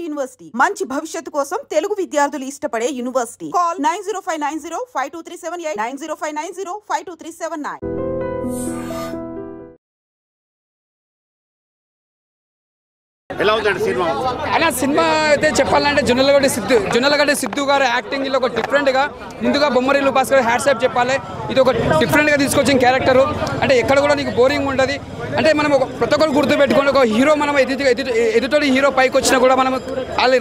University మంచి భవిష్యత్తు కోసం తెలుగు విద్యార్థులు ఇష్టపడే యూనివర్సిటీ. కాల్ 9059052378 9059052379. ఎలా ఉందండి సినిమా? అలా సినిమా అయితే చెప్పాలంటే జొన్నలగడ్డ సిద్ధు గారు యాక్టింగ్లో ఒక డిఫరెంట్గా, ముందుగా బొమ్మరిల్లు భాస్కర్ హ్యాట్సాప్ చెప్పాలి. ఇది ఒక డిఫరెంట్గా తీసుకొచ్చిన క్యారెక్టరు. అంటే ఎక్కడ కూడా నీకు బోరింగ్ ఉంటుంది. అంటే మనం ప్రతి ఒక్కరు గుర్తుపెట్టుకోండి, ఒక హీరో మనం ఎదుటి హీరో పైకి వచ్చినా కూడా మనం వాళ్ళు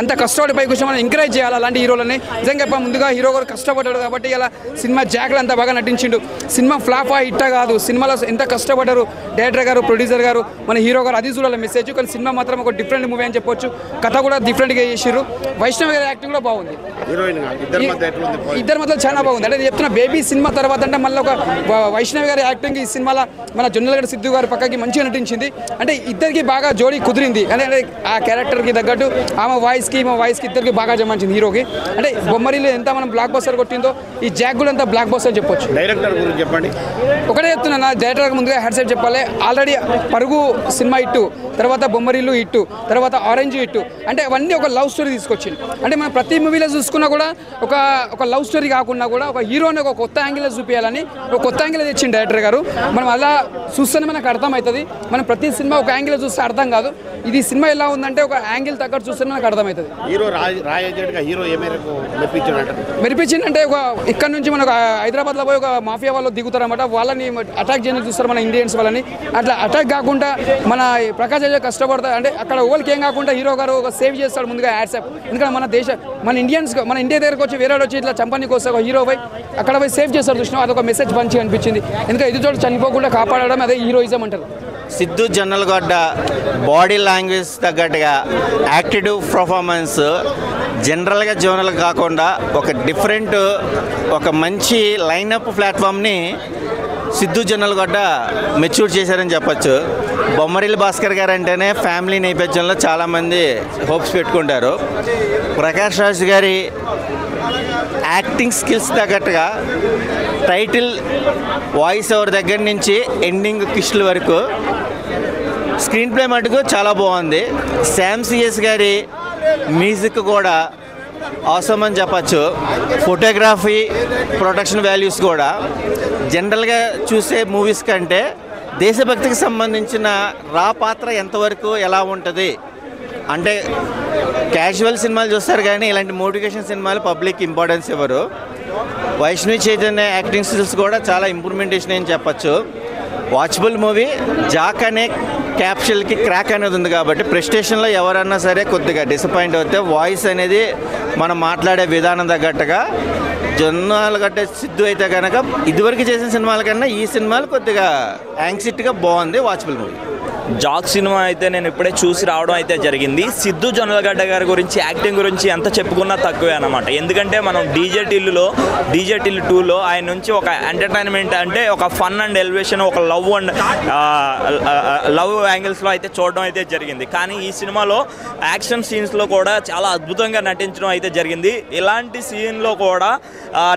అంత కష్టపడి పైకి వచ్చినా మనం ఎంకరేజ్ చేయాలి అలాంటి హీరోలని. నిజంగా ముందుగా హీరో గారు కష్టపడ్డాడు కాబట్టి ఇలా సినిమా జాక్లో అంత బాగా నటించిండు. సినిమా ఫ్లాపా హిట్టా కాదు, సినిమాలో ఎంత కష్టపడ్డారు డైరెక్టర్ గారు, ప్రొడ్యూసర్ గారు, మన హీరో గారు, అది చూడాలి మెసేజ్. కానీ సినిమా మాత్రం ఒక డిఫరెంట్ మూవీ అని చెప్పొచ్చు. కథ కూడా డిఫరెంట్గా చేసారు. వైష్ణవి గారి యాక్టింగ్ కూడా బాగుంది. ఇద్దరు మధ్య చాలా బాగుంది. అంటే చెప్తున్న బేబీ సినిమా తర్వాత అంటే మళ్ళీ ఒక వైష్ణవి గారి యాక్టింగ్ ఈ సినిమాలో మన జొన్నలగడ్డ సిద్ధు గారి పక్కకి మంచిగా నటించింది. అంటే ఇద్దరికి బాగా జోడీ కుదిరింది. అంటే ఆ క్యారెక్టర్కి తగ్గట్టు ఆమె వాయిస్కి ఇద్దరికి బాగా జమాయించింది హీరోకి. అంటే బొమ్మరిల్లు ఎంత మనం బ్లాక్ బస్టర్ కొట్టిందో ఈ జాక్ కూడా అంత బ్లాక్ బస్టర్ అని చెప్పొచ్చు. డైరెక్టర్ గురించి చెప్పండి. ఒకటే చెప్తున్నా, డైరెక్టర్ ముందుగా హ్యాట్సాప్ చెప్పాలి. ఆల్రెడీ పరుగు సినిమా ఇట్టు, తర్వాత బొమ్మరిల్లు ఇట్టు, తర్వాత ఆరెంజ్ ఇట్టు, అంటే అవన్నీ ఒక లవ్ స్టోరీ తీసుకొచ్చింది. అంటే మనం ప్రతి మూవీలో చూసుకున్నా కూడా ఒక లవ్ స్టోరీ కాకుండా కూడా ఒక హీరోని ఒక కొత్త యాంగిల్లో చూపించాలని ఒక కొత్త యాంగిల్ తెచ్చింది డైరెక్టర్ గారు. మనం అలా చూస్తేనే మనకు అర్థమవుతుంది. మనం ప్రతి సినిమా ఒక యాంగిల్లో చూస్తే అర్థం కాదు. ఇది సినిమా ఎలా ఉందంటే ఒక యాంగిల్ తగ్గట్టు చూస్తేనే మనకు అర్థమవుతుంది. హీరో మెరిపించిందంటే ఒక ఇక్కడ నుంచి మనకు హైదరాబాద్లో పోయి ఒక మాఫియా వాళ్ళు దిగుతారన్నమాట. వాళ్ళని అటాక్ చేయడానికి చూస్తారు మన ఇండియన్స్ వాళ్ళని. అట్లా అటాక్ కాకుండా మన ప్రకాష్ రాజ్ కష్టపడతారు. అంటే అక్కడ ఓల్కి ఏం కాకుండా హీరో గారు ఒక సేవ్ చేస్తాడు ముందుగా హ్యాట్సాప్. ఎందుకంటే మన ఇండియా దగ్గరకు వచ్చి వేరే వచ్చి ఇట్లా చంపనీకి వస్తే ఒక హీరో పోయి అక్కడ పోయి సేవ్ చేస్తారు చూసినా, అదొక మెసేజ్ మంచిగా అనిపించింది. ఎందుకంటే ఎదుటి చనిపోకుండా కాపాడడం అదే హీరోయిజం అంటారు. సిద్ధు జొన్నలగడ్డ బాడీ లాంగ్వేజ్ తగ్గట్టుగా యాక్టివ్ పర్ఫార్మెన్స్ జనరల్గా జోనల్ కాకుండా ఒక డిఫరెంట్ ఒక మంచి లైనప్ ప్లాట్ఫామ్ని సిద్ధు జొన్నలగడ్డ మెచ్యూర్ చేశారని చెప్పచ్చు. బొమ్మరిల్లు భాస్కర్ గారు అంటేనే ఫ్యామిలీ నేపథ్యంలో చాలామంది హోప్స్ పెట్టుకుంటారు. ప్రకాష్ రాజ్ గారి యాక్టింగ్ స్కిల్స్ తగ్గట్టుగా టైటిల్ వాయిస్ ఓవర్ దగ్గర నుంచి ఎండింగ్ కిష్ల వరకు స్క్రీన్ ప్లే మటుకు చాలా బాగుంది. శామ్ సిఎస్ గారి మ్యూజిక్ కూడా అవసరం అని చెప్పచ్చు. ఫోటోగ్రఫీ, ప్రొడక్షన్ వాల్యూస్ కూడా జనరల్గా చూసే మూవీస్ కంటే దేశభక్తికి సంబంధించిన రా పాత్ర ఎంతవరకు ఎలా ఉంటుంది అంటే క్యాజువల్ సినిమాలు చూస్తారు కానీ ఇలాంటి మోటివేషన్ సినిమాలు పబ్లిక్ ఇంపార్టెన్స్ ఇవ్వరు. వైష్ణవి చైతన్య యాక్టింగ్ స్కిల్స్ కూడా చాలా ఇంప్రూవ్మెంటేషన్ అని చెప్పచ్చు. Watchable movie. జాక్ అనే క్యాప్షన్కి క్రాక్ అనేది ఉంది కాబట్టి ప్రెస్టేషన్లో ఎవరన్నా సరే కొద్దిగా డిసప్పాయింట్ అవుతే వాయిస్ అనేది మనం మాట్లాడే విధానం తగ్గట్టుగా జొన్నలగడ్డ సిద్ధు అయితే కనుక ఇదివరకు చేసిన సినిమాల కన్నా ఈ సినిమాలు కొద్దిగా యాంగ్జైటీగా బాగుంది. Watchable movie. జాక్ సినిమా అయితే నేను ఇప్పుడే చూసి రావడం అయితే జరిగింది. సిద్ధు జొన్నలగడ్డ గారి గురించి యాక్టింగ్ గురించి ఎంత చెప్పుకున్నా తక్కువే అన్నమాట. ఎందుకంటే మనం డీజే టిల్లు 2లో ఆయన నుంచి ఒక ఎంటర్టైన్మెంట్ అంటే ఒక ఫన్ అండ్ ఎలివేషన్, ఒక లవ్ యాంగిల్స్లో అయితే చూడడం అయితే జరిగింది. కానీ ఈ సినిమాలో యాక్షన్ సీన్స్లో కూడా చాలా అద్భుతంగా నటించడం అయితే జరిగింది. ఇలాంటి సీన్లో కూడా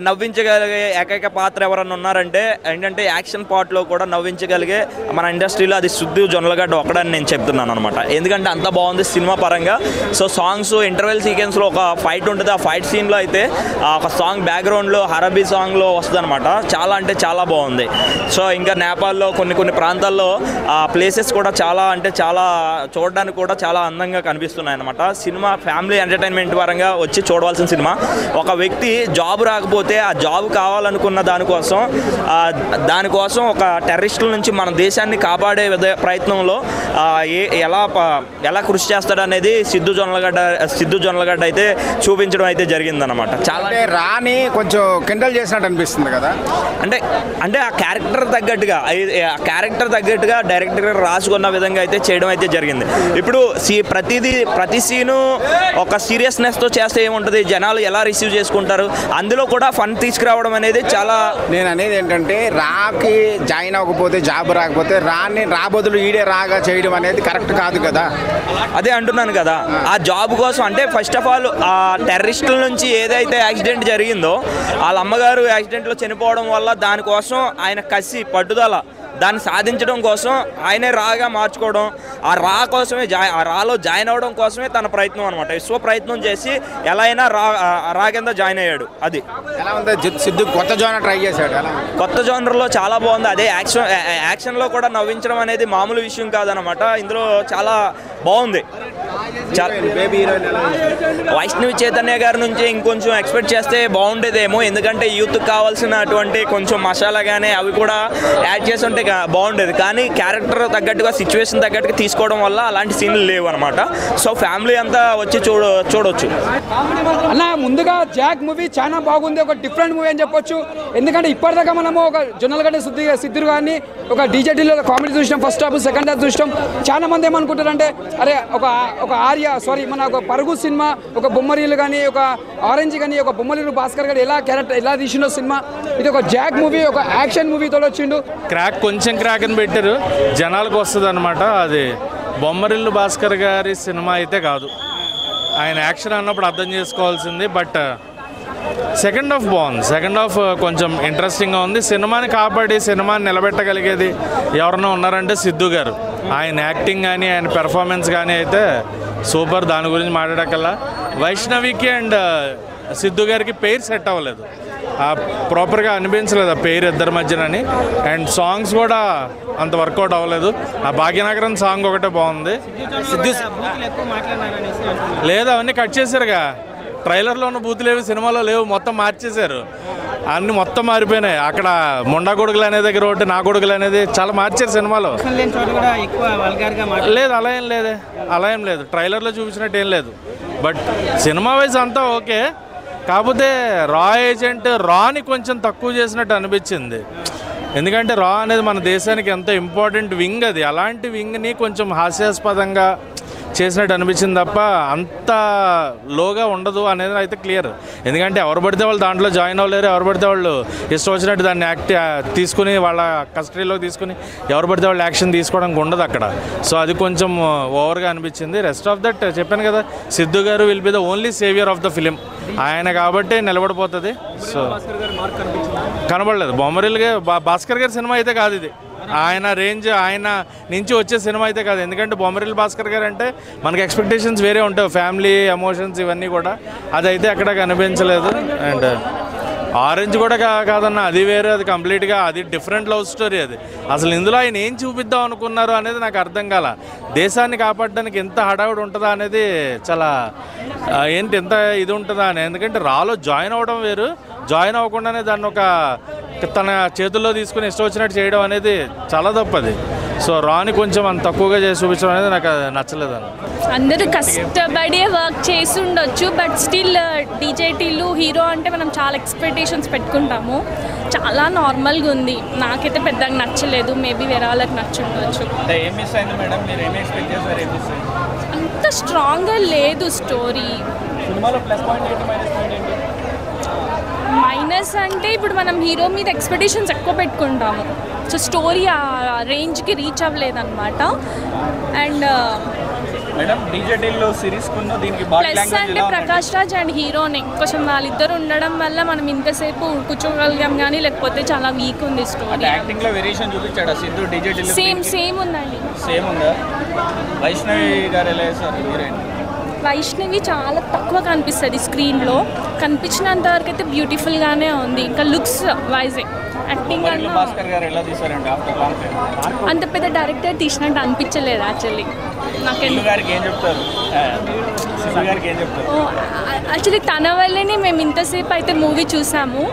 నవ్వించగలిగే ఏకైక పాత్ర ఎవరన్నా ఉన్నారంటే ఏంటంటే యాక్షన్ పార్ట్లో కూడా నవ్వించగలిగే మన ఇండస్ట్రీలో అది సిద్ధు జొన్నలగడ్డ ఒకడని నేను చెప్తున్నాను అనమాట. ఎందుకంటే అంత బాగుంది సినిమా పరంగా. సో సాంగ్స్ ఇంటర్వెల్ సీక్వెన్స్లో ఒక ఫైట్ ఉంటుంది. ఆ ఫైట్ సీన్లో అయితే ఒక సాంగ్ బ్యాక్గ్రౌండ్లో హరబీ సాంగ్లో వస్తుంది అనమాట. చాలా అంటే చాలా బాగుంది. సో ఇంకా నేపాల్లో కొన్ని ప్రాంతాల్లో ప్లేసెస్ కూడా చాలా అంటే చాలా చూడడానికి కూడా చాలా అందంగా కనిపిస్తున్నాయి అనమాట. సినిమా ఫ్యామిలీ ఎంటర్టైన్మెంట్ పరంగా వచ్చి చూడవలసిన సినిమా. ఒక వ్యక్తి జాబ్ రాకపోతే ఆ జాబ్ కావాలనుకున్న దానికోసం ఒక టెర్రరిస్టుల నుంచి మన దేశాన్ని కాపాడే ప్రయత్నంలో ఎలా కృషి చేస్తాడనేది సిద్ధు జొన్నలగడ్డ అయితే చూపించడం అయితే జరిగిందనమాట. చాలా రాని కొంచెం కిండల్ చేసినట్టు అనిపిస్తుంది కదా. అంటే ఆ క్యారెక్టర్ తగ్గట్టుగా డైరెక్టర్ గారు రాసుకున్న విధంగా అయితే చేయడం అయితే జరిగింది. ఇప్పుడు ప్రతి సీను ఒక సీరియస్నెస్తో చేస్తే ఏముంటుంది, జనాలు ఎలా రిసీవ్ చేసుకుంటారు, అందులో కూడా ఫన్ తీసుకురావడం అనేది చాలా. నేను అనేది ఏంటంటే రాకి జాయిన్ అవ్వకపోతే జాబ్ రాకపోతే రాబోదులు ఈడే రాగా చేయడం అనేది కరెక్ట్ కాదు కదా. అదే అంటున్నాను కదా. ఆ జాబ్ కోసం అంటే ఫస్ట్ ఆఫ్ ఆల్ ఆ టెర్రరిస్టుల నుంచి ఏదైతే యాక్సిడెంట్ జరిగిందో వాళ్ళ అమ్మగారు యాక్సిడెంట్లో చనిపోవడం వల్ల దానికోసం ఆయన కసి పట్టుదల దాన్ని సాధించడం కోసం ఆయనే రాగా మార్చుకోవడం, ఆ రాలో జాయిన్ అవ్వడం కోసమే తన ప్రయత్నం అనమాట. విశ్వ ప్రయత్నం చేసి ఎలా అయినా రా కింద జాయిన్ అయ్యాడు. అది ఎలా ఉంది సిద్ధు కొత్త జోనర్ ట్రై చేశాడు, కొత్త జోనర్లో చాలా బాగుంది. అదే యాక్షన్లో కూడా నవ్వించడం అనేది మామూలు విషయం కాదనమాట. ఇందులో చాలా బాగుంది. వైష్ణవి చైతన్య గారి నుంచి ఇంకొంచెం ఎక్స్పెక్ట్ చేస్తే బాగుండేదేమో, ఎందుకంటే యూత్కి కావాల్సినటువంటి కొంచెం మసాలా కానీ అవి కూడా యాడ్ చేసి ఉంటే బాగుండేది. కానీ క్యారెక్టర్ తగ్గట్టుగా సిచ్యువేషన్ తగ్గట్టుగా తీసుకోవడం వల్ల అలాంటి సీన్లు లేవు అనమాట. సో ఫ్యామిలీ అంతా వచ్చి చూడొచ్చు. అన్న ముందుగా జాక్ మూవీ చాలా బాగుంది, ఒక డిఫరెంట్ మూవీ అని చెప్పొచ్చు. ఎందుకంటే ఇప్పటిదాకా మనము ఒక జొన్నలగడ్డ సిద్ధు గారిని ఒక డీజేటీలో కామెడీ చూసినాం, ఫస్ట్ హాఫ్ సెకండ్ హాఫ్ చూసినాం. చాలా మంది ఏమనుకుంటారంటే అరే ఒక ఆర్య మన ఒక పరుగు సినిమా, ఒక బొమ్మరీలు కానీ, ఒక ఆరెంజ్ కానీ, ఒక బొమ్మరీలు భాస్కర్ గారు ఎలా తీసిండో సినిమా, ఇది ఒక జాక్ మూవీ, ఒక యాక్షన్ మూవీతో వచ్చిండు. కొంచెం క్రాక్ అని పెట్టారు, జనాలకు వస్తుంది అనమాట. అది బొమ్మరిల్లు భాస్కర్ గారి సినిమా అయితే కాదు. ఆయన యాక్షన్ అన్నప్పుడు అర్థం చేసుకోవాల్సింది. బట్ సెకండ్ హాఫ్ బాగుంది, సెకండ్ హాఫ్ కొంచెం ఇంట్రెస్టింగ్గా ఉంది. సినిమాని కాపాడి సినిమాని నిలబెట్టగలిగేది ఎవరన్నా ఉన్నారంటే సిద్ధు గారు. ఆయన యాక్టింగ్ కానీ ఆయన పెర్ఫార్మెన్స్ కానీ అయితే సూపర్, దాని గురించి మాట్లాడకల్లా. వైష్ణవికి అండ్ సిద్ధు గారికి పేరు సెట్ అవ్వలేదు, ప్రాపర్గా అనిపించలేదు ఆ పేరు ఇద్దరి మధ్యనని. అండ్ సాంగ్స్ కూడా అంత వర్కౌట్ అవ్వలేదు. ఆ భాగ్యనగరం సాంగ్ ఒకటే బాగుంది. సిద్ధు లేదు, అవన్నీ కట్ చేశారుగా. ట్రైలర్లో ఉన్న బూతులు లేవు, సినిమాలో లేవు, మొత్తం మార్చేశారు. అన్నీ మొత్తం మారిపోయినాయి. అక్కడ ముండా కొడుకులు అనే దగ్గర ఒకటి, నా కొడుకులు అనేది చాలా మార్చారు సినిమాలో. లేదు, అలా ఏం లేదు ట్రైలర్లో చూపించినట్టు ఏం లేదు. బట్ సినిమా వైజ్ అంతా ఓకే. కాకపోతే రాని కొంచెం తక్కువ చేసినట్టు అనిపించింది. ఎందుకంటే రా అనేది మన దేశానికి ఎంతో ఇంపార్టెంట్ వింగ్. అది అలాంటి వింగ్ని కొంచెం హాస్యాస్పదంగా చేసినట్టు అనిపించింది తప్ప అంత లోగా ఉండదు అనేది అయితే క్లియర్. ఎందుకంటే ఎవరు పడితే వాళ్ళు దాంట్లో జాయిన్ అవ్వలేరు, ఎవరు పడితే వాళ్ళు ఇష్టం వచ్చినట్టు దాన్ని తీసుకుని వాళ్ళ కస్టడీలో తీసుకుని ఎవరు పడితే వాళ్ళు యాక్షన్ తీసుకోవడానికి ఉండదు అక్కడ. సో అది కొంచెం ఓవర్గా అనిపించింది. రెస్ట్ ఆఫ్ దట్ చెప్పాను కదా, సిద్ధు గారు will be the only saviour of the film. ఆయన కాబట్టి నిలబడిపోతుంది. సో కనబడలేదు. బొమ్మరిల్గా భాస్కర్ గారి సినిమా అయితే కాదు ఇది. ఆయన రేంజ్, ఆయన నుంచి వచ్చే సినిమా అయితే కాదు. ఎందుకంటే బొమ్మరిల్లు భాస్కర్ గారు అంటే మనకి ఎక్స్పెక్టేషన్స్ వేరే ఉంటాయి, ఫ్యామిలీ ఎమోషన్స్ ఇవన్నీ కూడా. అదైతే ఎక్కడ కనిపించలేదు. అండ్ ఆరెంజ్ కూడా కాదన్న, అది వేరే, అది కంప్లీట్గా అది డిఫరెంట్ లవ్ స్టోరీ. అది అసలు ఇందులో ఆయన ఏం చూపిద్దాం అనుకున్నారు అనేది నాకు అర్థం కాల. దేశాన్ని కాపాడడానికి ఎంత హడావుడి ఉంటుందా అనేది చాలా ఎంత ఇది ఉంటుందా అని. ఎందుకంటే రాలో జాయిన్ అవ్వడం వేరు, జాయిన్ అవ్వకుండానే దాన్ని ఒక తన చేతుల్లో తీసుకుని ఇష్టం వచ్చినట్టు చేయడం అనేది చాలా తప్పది. సో రాని కొంచెం అంత తక్కువగా చేసి చూపించడం అనేది నాకు నచ్చలేదని. అందరూ కష్టపడి వర్క్ చేసి ఉండొచ్చు, బట్ స్టిల్ డీజేటీలు హీరో అంటే మనం చాలా ఎక్స్పెక్టేషన్స్ పెట్టుకుంటాము. చాలా నార్మల్గా ఉంది, నాకైతే పెద్దగా నచ్చలేదు. మేబీ వేరే వాళ్ళకి నచ్చుండొచ్చు. అంత స్ట్రాంగ్గా లేదు స్టోరీ. మైనస్ అంటే ఇప్పుడు మనం హీరో మీద ఎక్స్పెక్టేషన్స్ ఎక్కువ పెట్టుకుంటాము, సో స్టోరీ ఆ రేంజ్కి రీచ్ అవ్వలేదన్నమాట. అండ్ ప్లస్ అంటే ప్రకాష్ రాజ్ అండ్ హీరోని కొంచెం వాళ్ళిద్దరు ఉండడం వల్ల మనం ఇంతసేపు కూర్చోగలిగాం, కానీ లేకపోతే చాలా వీక్ ఉంది స్టోరీ. సేమ్ ఉందండి. వైష్ణవి చాలా తక్కువ కనిపిస్తుంది స్క్రీన్లో, కనిపించినంత వరకు అయితే బ్యూటిఫుల్గానే ఉంది. ఇంకా లుక్స్ వైజే యాక్టింగ్ అంత పెద్ద డైరెక్టర్ తీసినట్టు అనిపించలేదు యాక్చువల్లీ. యాక్చువల్లీ తన వల్లనే మేము ఇంతసేపు అయితే మూవీ చూసాము.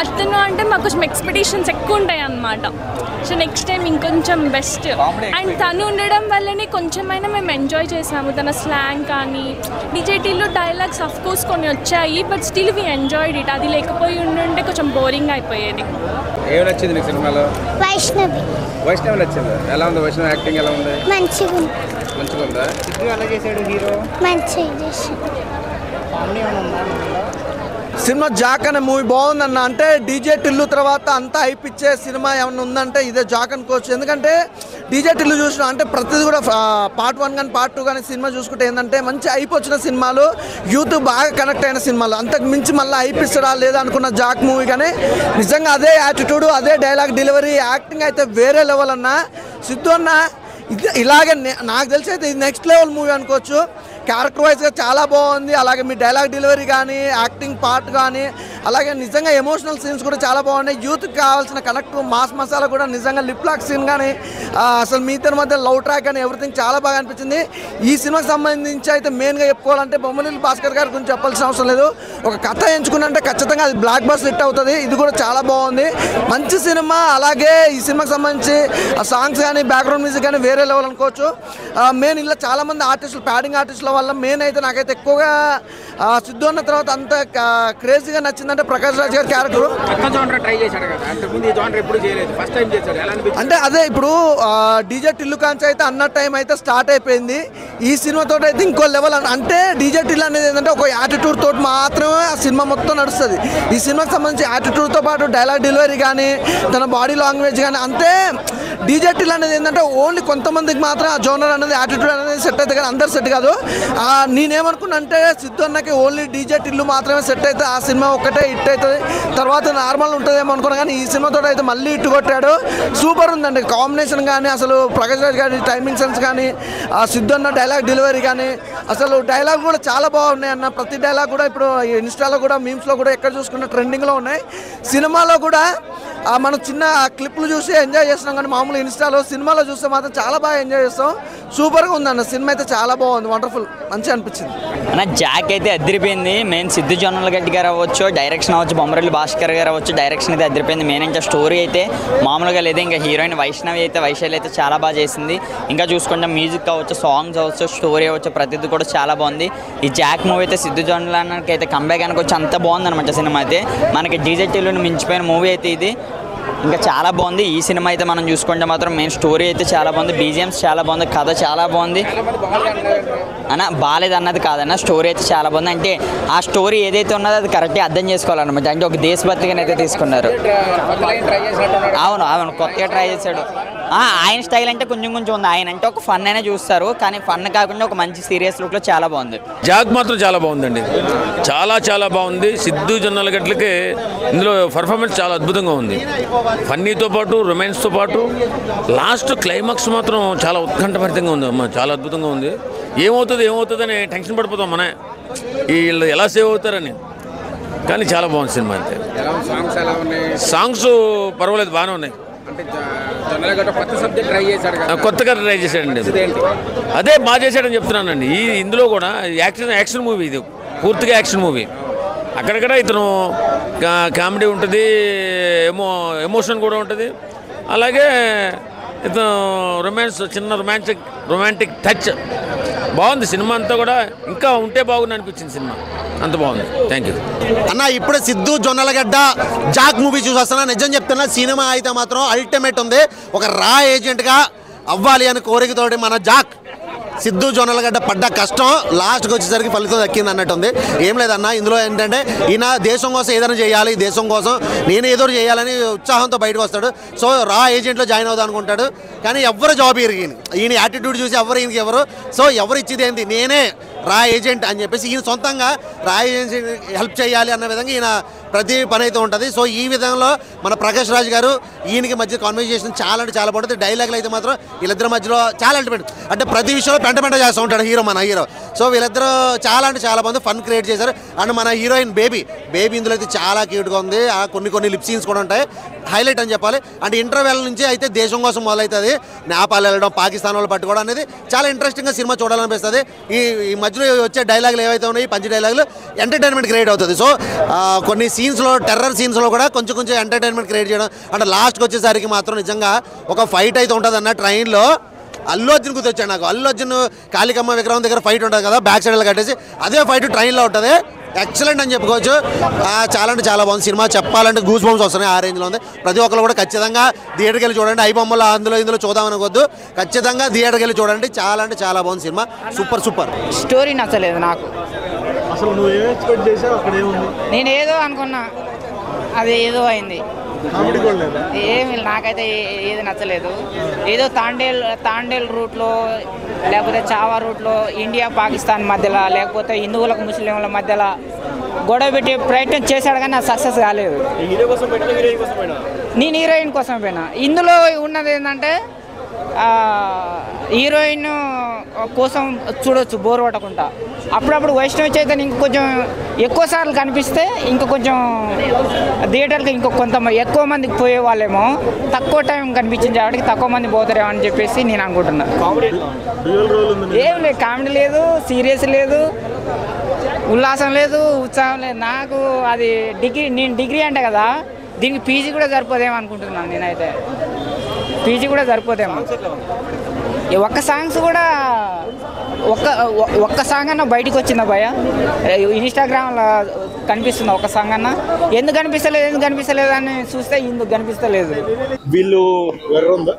అతను అంటే మాకు కొంచెం ఎక్స్పెక్టేషన్స్ ఎక్కువ ఉంటాయి అన్నమాట. సో నెక్స్ట్ టైం ఇంకొంచెం బెస్ట్. అండ్ తను ఉండడం వల్లనే కొంచెమైనా మేము ఎంజాయ్ చేసాము. తన స్లాంగ్ కానీ, డీజేటీలో డైలాగ్స్ ఆఫ్ కోర్స్ కొన్ని వచ్చాయి, but still we enjoyed it. అది లేకపోయి ఉండుంటే కొంచెం బోరింగ్ అయిపోయేది. ఏం నచ్చింది నీకు సినిమాలో? వైష్ణవి నచ్చింది. ఎలా ఉంది వైష్ణవి యాక్టింగ్? ఎలా ఉంది? మంచిగా ఉందా? ఎలా చేశాడు హీరో? మంచిగా చేశాడు. సినిమా జాక్ అనే మూవీ బాగుందన్న. అంటే డీజే టిల్లు తర్వాత అంతా అయిపిచ్చే సినిమా ఏమన్నా ఉందంటే ఇదే జాక్ అనుకోవచ్చు. ఎందుకంటే డీజే టిల్లు చూసిన అంటే ప్రతిదీ కూడా పార్ట్ 1 కానీ పార్ట్ 2 కానీ సినిమా చూసుకుంటే ఏంటంటే మంచి హైప్ వచ్చిన సినిమాలు, యూత్ బాగా కనెక్ట్ అయిన సినిమాలు. అంతకు మించి మళ్ళీ హైప్ ఇస్తాడా లేదా అనుకున్న జాక్ మూవీ కానీ నిజంగా అదే యాటిట్యూడ్, అదే డైలాగ్ డెలివరీ, యాక్టింగ్ అయితే వేరే లెవెల్ అన్న. సిద్ధు అన్న ఇలాగే నాకు తెలిసి అయితే ఇది నెక్స్ట్ లెవెల్ మూవీ అనుకోవచ్చు. క్యారెక్టర్ వైజ్గా చాలా బాగుంది. అలాగే మీ డైలాగ్ డెలివరీ కానీ, యాక్టింగ్ పార్ట్ కానీ, అలాగే నిజంగా ఎమోషనల్ సీన్స్ కూడా చాలా బాగున్నాయి. యూత్కి కావాల్సిన కనెక్ట్ మాస్ మసాలా కూడా నిజంగా లిప్ లాక్ సీన్ కానీ, అసలు మీ ఇద్దరి మధ్య లవ్ ట్రాక్ కానీ ఎవ్రీథింగ్ చాలా బాగా అనిపించింది. ఈ సినిమాకి సంబంధించి అయితే మెయిన్గా చెప్పుకోవాలంటే బొమ్మరిల్లు భాస్కర్ గారి గురించి చెప్పాల్సిన అవసరం లేదు. ఒక కథ ఎంచుకున్నంటే ఖచ్చితంగా అది బ్లాక్ బస్టర్ హిట్ అవుతుంది. ఇది కూడా చాలా బాగుంది, మంచి సినిమా. అలాగే ఈ సినిమాకి సంబంధించి ఆ సాంగ్స్ కానీ, బ్యాక్గ్రౌండ్ మ్యూజిక్ కానీ వేరే లెవెల్ అనుకోవచ్చు. మెయిన్ ఇలా చాలామంది ఆర్టిస్టులు, ప్యాడింగ్ ఆర్టిస్టుల వల్ల మెయిన్ అయితే నాకైతే ఎక్కువగా సిద్ధు అన్న తర్వాత అంత క్రేజీగా నచ్చిందంటే ప్రకాష్ రాజ్ గారి క్యారెక్టర్. అంటే అదే ఇప్పుడు డీజే టిల్లు కాంచి అయితే అన్న టైం అయితే స్టార్ట్ అయిపోయింది. ఈ సినిమాతో అయితే ఇంకో లెవెల్. అంటే డీజే టిల్లు అనేది ఏంటంటే ఒక యాటిట్యూడ్ తోటి మాత్రమే ఆ సినిమా మొత్తం నడుస్తుంది. ఈ సినిమాకి సంబంధించి యాటిట్యూడ్తో పాటు డైలాగ్ డెలివరీ కానీ, తన బాడీ లాంగ్వేజ్ కానీ, అంతే డీజే టిల్లు అనేది ఏంటంటే ఓన్లీ కొంతమందికి మాత్రం ఆ జోనర్ అనేది, యాటిట్యూడ్ అనేది సెట్ అవుతుంది కానీ అందరు సెట్ కాదు. నేనేమనుకున్నా అంటే సిద్ధు అన్నకి ఓన్లీ డీజే టిల్లు మాత్రమే సెట్ అయితే ఆ సినిమా ఒక్కటే హిట్ అవుతుంది, తర్వాత నార్మల్ ఉంటుందేమో అనుకున్నా. కానీ ఈ సినిమాతో అయితే మళ్ళీ హిట్ కొట్టాడు. సూపర్ ఉందండి కాంబినేషన్ కానీ, అసలు ప్రకాష్ రాజ్ గారి టైమింగ్ సెన్స్ కానీ, ఆ సిద్ధు అన్న డైలాగ్ డెలివరీ కానీ, అసలు డైలాగ్ కూడా చాలా బాగున్నాయి అన్న. ప్రతి డైలాగ్ కూడా ఇప్పుడు ఇన్స్టాలో కూడా, మీమ్స్లో కూడా ఎక్కడ చూసుకున్న ట్రెండింగ్లో ఉన్నాయి. సినిమాలో కూడా మనం చిన్న క్లిప్లు చూసి ఎంజాయ్ చేస్తున్నాం కానీ మామూలు ఇన్స్టాలో, సినిమాలో చూస్తే మాత్రం చాలా బాగా ఎంజాయ్ చేస్తాం. సూపర్గా ఉందన్న సినిమా అయితే, చాలా బాగుంది, వండర్ఫుల్, మంచిగా అనిపించింది అన్న. జాక్ అయితే అదిరిపోయింది. మెయిన్ సిద్ధు జొన్నలగడ్డి గారు అవ్వచ్చు, డైరెక్షన్ అవ్వచ్చు, బొమ్మరిల్లు భాస్కర్ గారు అవ్వచ్చు, డైరెక్షన్ అయితే అదిరిపోయింది. మెయిన్ ఇంకా స్టోరీ అయితే మామూలుగా లేదు. ఇంకా హీరోయిన్ వైష్ణవి అయితే చాలా బాగా చేసింది. ఇంకా చూసుకుంటే మ్యూజిక్ అవ్వచ్చు, సాంగ్స్ అవ్వచ్చు, స్టోరీ అవ్వచ్చు, ప్రతిదీ కూడా చాలా బాగుంది. ఈ జాక్ మూవీ అయితే సిద్ధు జొన్నలకి అయితే కంబ్యాక్ అనుకోవచ్చు, అంత బాగుంది అనమాట సినిమా అయితే. మనకి డీజే టిల్లుని మించిపోయిన మూవీ అయితే ఇది. ఇంకా చాలా బాగుంది ఈ సినిమా అయితే. మనం చూసుకుంటే మాత్రం మెయిన్ స్టోరీ అయితే చాలా బాగుంది, బీజిఎమ్స్ చాలా బాగుంది, కథ చాలా బాగుంది అన్న. బాగాలేదు అన్నది కాదన్న, స్టోరీ అయితే చాలా బాగుంది. అంటే ఆ స్టోరీ ఏదైతే ఉన్నదో అది కరెక్ట్గా అర్థం చేసుకోవాలన్నమాట. అంటే ఒక దేశభక్తిగానైతే తీసుకున్నారు. అవును కొత్తగా ట్రై చేశాడు. ఆయన స్టైల్ అంటే కొంచెం ఉంది. ఆయన అంటే ఒక ఫన్ అయినా చూస్తారు, కానీ ఫన్ కాకుండా ఒక మంచి సీరియస్ లుక్లో చాలా బాగుంది. జాక్ మాత్రం చాలా బాగుందండి, చాలా బాగుంది. సిద్ధు జొన్నలగడ్డలకి ఇందులో పర్ఫార్మెన్స్ చాలా అద్భుతంగా ఉంది. ఫన్నీతో పాటు, రొమాన్స్తో పాటు లాస్ట్ క్లైమాక్స్ మాత్రం చాలా ఉత్కంఠభరితంగా ఉంది అమ్మ, చాలా అద్భుతంగా ఉంది. ఏమవుతుందని టెన్షన్ పడిపోతాం మన, వీళ్ళు ఎలా సేవ్ అవుతారని. కానీ చాలా బాగుంది సినిమా. అంతే సాంగ్స్ పర్వాలేదు, బాగానే ఉన్నాయి. కొత్తగా ట్రై చేశాడండి, అదే బాగా చేశాడని చెప్తున్నానండి. ఇందులో కూడా యాక్షన్ మూవీ, ఇది పూర్తిగా యాక్షన్ మూవీ. అక్కడక్కడ ఇతను కామెడీ ఉంటుంది, ఎమోషన్ కూడా ఉంటుంది. అలాగే ఇతను చిన్న రొమాంటిక్ టచ్ బాగుంది. సినిమా అంతా కూడా ఇంకా ఉంటే బాగుంది అనిపించింది సినిమా, అంత బాగుంది. థ్యాంక్ యూ అన్న. ఇప్పుడే సిద్ధు జొన్నలగడ్డ జాక్ మూవీ చూసి వస్తున్నా. నిజం చెప్తున్నా, సినిమా అయితే మాత్రం అల్టిమేట్ ఉంది. ఒక రా ఏజెంట్గా అవ్వాలి అని కోరికతోటి మన జాక్ సిద్ధు జొన్నలగడ్డ పడ్డ కష్టం లాస్ట్కి వచ్చేసరికి ఫలితం దక్కింది అన్నట్టుంది. ఏం లేదన్న, ఇందులో ఏంటంటే ఈయన దేశం కోసం ఏదైనా చేయాలి, దేశం కోసం నేను ఏదో చేయాలని ఉత్సాహంతో బయటకు వస్తాడు. సో రా ఏజెంట్లో జాయిన్ అవుదాం అనుకుంటాడు, కానీ ఎవరు జాబ్ ఇరిగిన ఈయన యాటిట్యూడ్ చూసి ఈయనకి ఎవరు, సో ఎవరు ఇచ్చేది ఏంటి, నేనే రా ఏజెంట్ అని చెప్పేసి ఈయన సొంతంగా రా ఏజెన్సీ హెల్ప్ చేయాలి అన్న విధంగా ఈయన ప్రతి పని అయితే ఉంటుంది. సో ఈ విధంలో మన ప్రకాష్ రాజ్ గారు ఈయనకి మధ్య కాన్వర్జేషన్ చాలా బాగుంటుంది. డైలాగులు అయితే మాత్రం వీళ్ళిద్దరి మధ్యలో చాలా అంటే ప్రతి విషయంలో పెంట చేస్తూ ఉంటాడు మన హీరో. సో వీళ్ళిద్దరూ చాలా బాగుంది, ఫన్ క్రియేట్ చేశారు. అండ్ మన హీరోయిన్ బేబీ ఇందులో అయితే చాలా క్యూట్గా ఉంది. కొన్ని లిప్ సీన్స్ కూడా ఉంటాయి, హైలైట్ అని చెప్పాలి. అండ్ ఇంటర్వెల్ నుంచి అయితే దేశం కోసం మొదలవుతుంది, నేపాల్ వెళ్ళడం, పాకిస్తాన్ వాళ్ళు పట్టుకోవడం అనేది చాలా ఇంట్రెస్టింగ్గా సినిమా చూడాలనిపిస్తుంది. ఈ మధ్యలో వచ్చే డైలాగులు ఏవైతే ఉన్నాయి, పంచ్ డైలాగులు, ఎంటర్టైన్మెంట్ క్రియేట్ అవుతుంది. సో కొన్ని సీన్స్లో, టెర్రర్ సీన్స్లో కూడా కొంచెం ఎంటర్టైన్మెంట్ క్రియేట్ చేయడం. అంటే లాస్ట్కి వచ్చేసరికి మాత్రం నిజంగా ఒక ఫైట్ అయితే ఉంటుంది అన్న. ట్రైన్లో అల్లు అర్జున్ గుర్తొచ్చాడు నాకు. అల్లు అర్జున్ కాళికమ్మ విగ్రహం దగ్గర ఫైట్ ఉంటుంది కదా, బ్యాక్ సైడ్లో కట్టేసి, అదే ఫైట్ ట్రైన్లో ఉంటుంది. ఎక్సలెంట్ అని చెప్పుకోవచ్చు. చాలా బాగుంది సినిమా. చెప్పాలంటే గూస్ బంప్స్ వస్తున్నాయి, ఆ రేంజ్లో ఉంది. ప్రతి ఒక్కరు కూడా ఖచ్చితంగా థియేటర్కి వెళ్ళి చూడండి. ఐ బొమ్మలు ఇందులో చూద్దామనుకోవద్దు, ఖచ్చితంగా థియేటర్కి వెళ్ళి చూడండి. చాలా బాగుంది సినిమా, సూపర్. స్టోరీ నచ్చలేదు నాకు. అసలు నువ్వు ఏం ఎక్స్పెక్ట్ చేసావు, అక్కడ ఏముంది? నేను ఏదో అనుకున్నా, అది ఏదో అయింది. ఏమి నాకైతే ఏది నచ్చలేదు. ఏదో తాండేల్ రూట్లో లేకపోతే చావా రూట్లో ఇండియా పాకిస్తాన్ మధ్యలో లేకపోతే హిందువులకు ముస్లింల మధ్యలో గొడవ పెట్టే ప్రయత్నం చేశాడు కానీ అది సక్సెస్ కాలేదు. నేను హీరోయిన్ కోసం పోయినా. ఇందులో ఉన్నది ఏంటంటే హీరోయిన్ కోసం చూడవచ్చు బోర్ పట్టకుండా. అప్పుడప్పుడు వైష్ణవి చైతన్య ఇంకొంచెం ఎక్కువ సార్లు కనిపిస్తే ఇంకా కొంచెం థియేటర్కి కొంత ఎక్కువ మందికి పోయే వాళ్ళేమో, తక్కువ టైం కనిపించింది కాబట్టి తక్కువ మంది పోతారేమో అని చెప్పేసి నేను అనుకుంటున్నా. ఏం లేదు, కామెడీ లేదు, సీరియస్ లేదు, ఉల్లాసం లేదు, ఉత్సాహం లేదు. నాకు అది నేను డిగ్రీ అంటే కదా, దీనికి పీజీ కూడా సరిపోదేమో అనుకుంటున్నాను. నేనైతే పీజీ కూడా సరిపోదేమో. ఒక్క సాంగ్స్ కూడా ఒక్క సాంగ్ అన్న బయటకు వచ్చిందా భయ? ఇన్స్టాగ్రామ్లో కనిపిస్తుందా ఒక్క సాంగ్ అన్న? ఎందుకు కనిపిస్తలేదు అని చూస్తే ఇందుకు కనిపిస్తలేదు. వీళ్ళు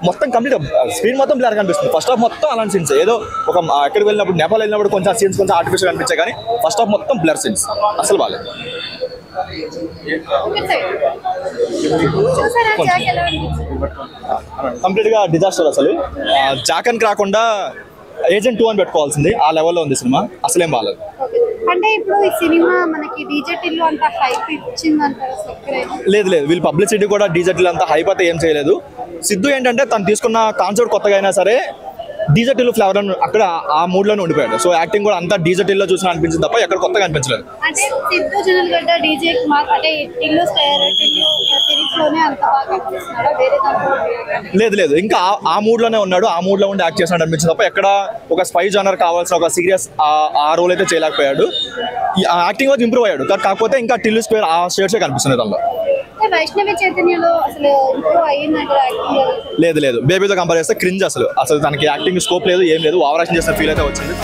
మొత్తం కంప్లీట్ స్క్రీన్ మొత్తం బ్లర్ కనిపిస్తుంది. ఫస్ట్ హాఫ్ మొత్తం అలాంటి సీన్స్. ఏదో ఒక ఎక్కడికి వెళ్ళినప్పుడు నేపాల్ వెళ్ళినప్పుడు కొంచెం సీన్స్ కొంచెం ఆర్టిఫిషియల్ కనిపించాయి, కానీ ఫస్ట్ హాఫ్ మొత్తం బ్లర్ సీన్స్ అసలు బాగాలేదు. కంప్లీట్ గా డిజాస్టర్. అసలు జాకన్ కాకుండా ఏజెంట్ 2 అని పెట్టుకోవాల్సింది. ఆ లెవెల్లో ఉంది సినిమా, అసలేం బాగాలేదు. అంటే ఇప్పుడు ఈ సినిమా మనకి డీజేటీలో అంత హైప్ ఇచ్చిందంటారా? లేదు, వీళ్ళు పబ్లిసిటీ కూడా డీజేటీలో అంత హైప్ అయితే ఏం చేయలేదు. సిద్ధు ఏంటంటే తను తీసుకున్న కాన్సెప్ట్ కొత్తగా అయినా సరే డీజేటీలో ఫ్లేవర్ అక్కడ ఆ మూడ్లోనే ఉండిపోయాడు. సో యాక్టింగ్ కూడా అంతా డీజేటీలో చూసిన అనిపించింది తప్ప ఎక్కడ కొత్తగా అనిపించలేదు. అంటే సిద్ధు జొన్నలగడ్డ డీజే అంటే టిల్లు సిరీస్ లోనే అంత బాగా అనిపిస్తున్నాడా? వేరే లేదు, ఇంకా ఆ మూడ్లోనే ఉన్నాడు. ఆ మూడ్లో ఉండి యాక్ట్ చేసినట్టు అనిపించింది తప్ప ఎక్కడ ఒక స్పై జానర్ కావాల్సిన ఒక సీరియస్ ఆ రోల్ అయితే చేయలేకపోయాడు. యాక్టింగ్ వచ్చి ఇంప్రూవ్ అయ్యాడు, కాకపోతే ఇంకా టిల్లు స్క్వేర్ ఆ షేడ్సే కనిపిస్తుంది దానిలో. వైష్ణవి చైతన్యలో అసలు ఇంప్రూవ్ అయ్యిందంటారా యాక్టింగ్? లేదు, బేబీతో కంపేర్ చేస్తే క్రింజ్. అసలు తనకి యాక్టింగ్ స్కోప్ లేదు, ఏం లేదు. ఓవర్ యాక్షన్ చేసిన ఫీల్ అయితే వచ్చింది.